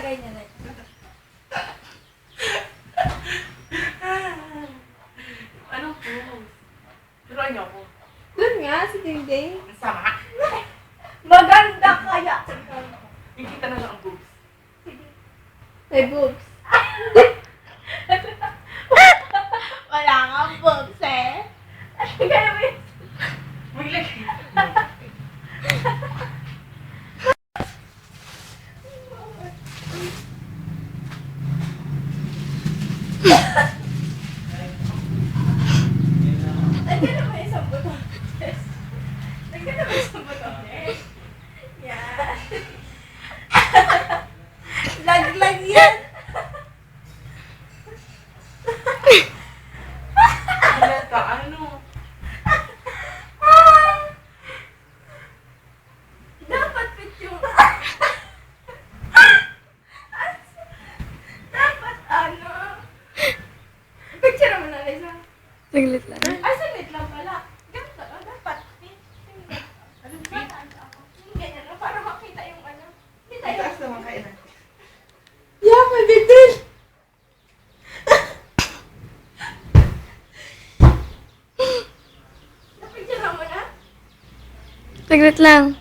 ilagay niya na. Anong pose? Turuan niyo ako. Doon nga, si Dingding. Sama. Maganda kaya. Ikita na lang ang boobs. May boobs. Wala kang boobs eh. Kaya mo yun. Maglagay. Nandiyan naman isang buto. Nandiyan naman isang buto. Yan. Laglag yan. Halata, ano? Dapat fit yung... Dapat ano... Picture mo na, Liza. Saglit lang. Ay, saglit lang pala. Ganito, dapat fit. Anong fit? Ganyan lang, para makita yung ano. Hindi tayo. Taas naman kayo natin. Yeah, may bitin! Napicture mo na? Saglit lang.